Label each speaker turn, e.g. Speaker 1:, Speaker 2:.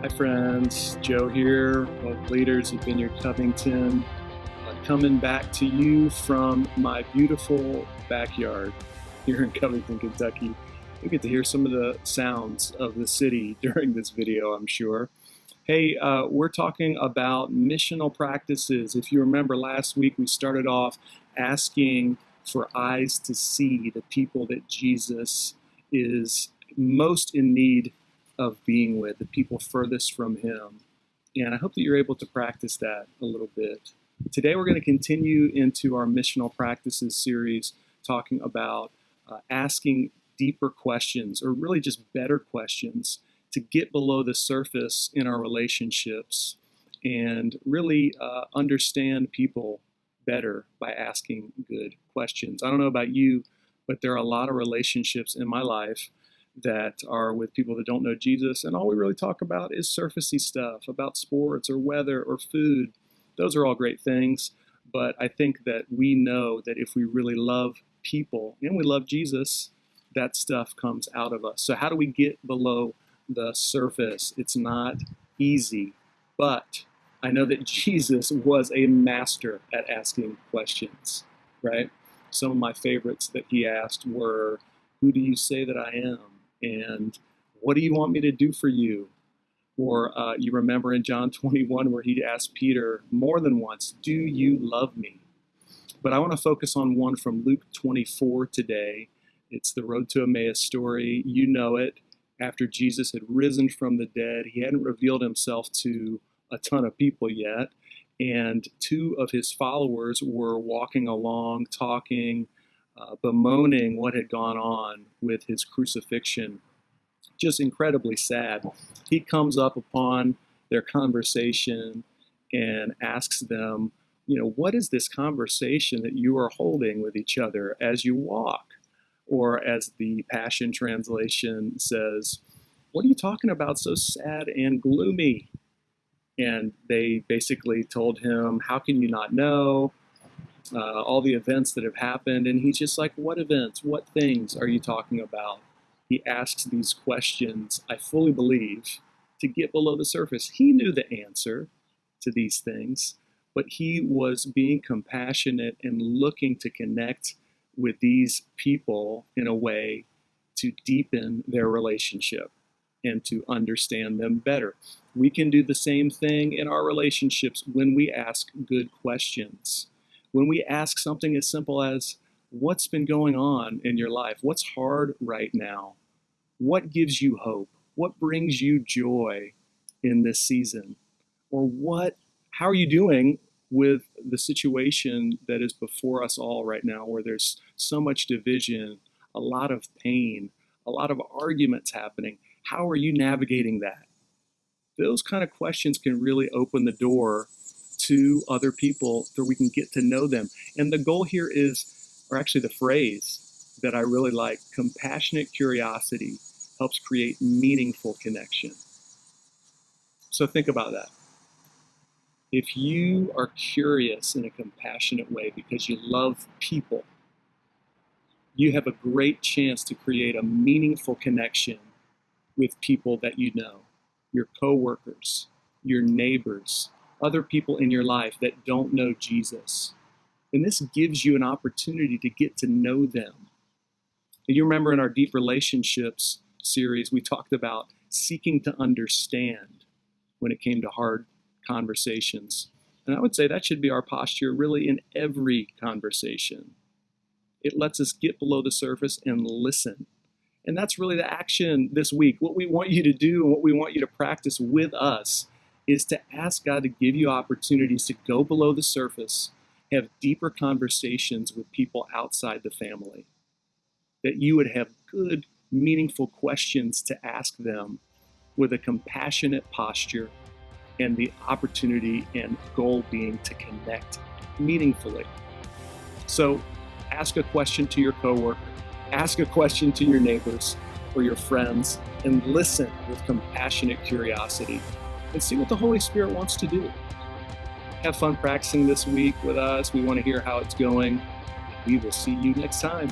Speaker 1: Hi friends, Joe here, both leaders of Vineyard Covington, coming back to you from my beautiful backyard here in Covington, Kentucky. We get to hear some of the sounds of the city during this video, I'm sure. Hey, we're talking about missional practices. If you remember last week, we started off asking for eyes to see the people that Jesus is most in need of being with, the people furthest from him. And I hope that you're able to practice that a little bit. Today we're going to continue into our missional practices series, talking about asking deeper questions, or really just better questions, to get below the surface in our relationships and really understand people better by asking good questions. I don't know about you, but there are a lot of relationships in my life that are with people that don't know Jesus, and all we really talk about is surfacey stuff about sports or weather or food. Those are all great things, but I think that we know that if we really love people and we love Jesus, that stuff comes out of us. So how do we get below the surface? It's not easy, but I know that Jesus was a master at asking questions, right? Some of my favorites that he asked were, "Who do you say that I am?" And "What do you want me to do for you?" Or you remember in John 21 where he asked Peter more than once, "Do you love me?" But I want to focus on one from Luke 24 today. It's the Road to Emmaus story. You know it. After Jesus had risen from the dead, he hadn't revealed himself to a ton of people yet. And two of his followers were walking along, talking, bemoaning what had gone on with his crucifixion. Just incredibly sad. He comes up upon their conversation and asks them, what is this conversation that you are holding with each other as you walk? Or as the Passion Translation says, "What are you talking about so sad and gloomy?" And they basically told him, "How can you not know? All the events that have happened." And he's just like, "What events? What things are you talking about?" He asks these questions, I fully believe, to get below the surface. He knew the answer to these things, but he was being compassionate and looking to connect with these people in a way to deepen their relationship and to understand them better. We can do the same thing in our relationships when we ask good questions. When we ask something as simple as, "What's been going on in your life? What's hard right now? What gives you hope? What brings you joy in this season?" Or how are you doing with the situation that is before us all right now, where there's so much division, a lot of pain, a lot of arguments happening? How are you navigating that? Those kind of questions can really open the door to other people so we can get to know them. And the goal here is, or actually the phrase that I really like, compassionate curiosity helps create meaningful connection. So think about that. If you are curious in a compassionate way because you love people, you have a great chance to create a meaningful connection with people that you know, your coworkers, your neighbors, other people in your life that don't know Jesus. And this gives you an opportunity to get to know them. And you remember in our Deep Relationships series, we talked about seeking to understand when it came to hard conversations. And I would say that should be our posture really in every conversation. It lets us get below the surface and listen. And that's really the action this week. What we want you to do and what we want you to practice with us is to ask God to give you opportunities to go below the surface, have deeper conversations with people outside the family, that you would have good, meaningful questions to ask them with a compassionate posture, and the opportunity and goal being to connect meaningfully. So ask a question to your coworker, ask a question to your neighbors or your friends, and listen with compassionate curiosity and see what the Holy Spirit wants to do. Have fun practicing this week with us. We want to hear how it's going. We will see you next time.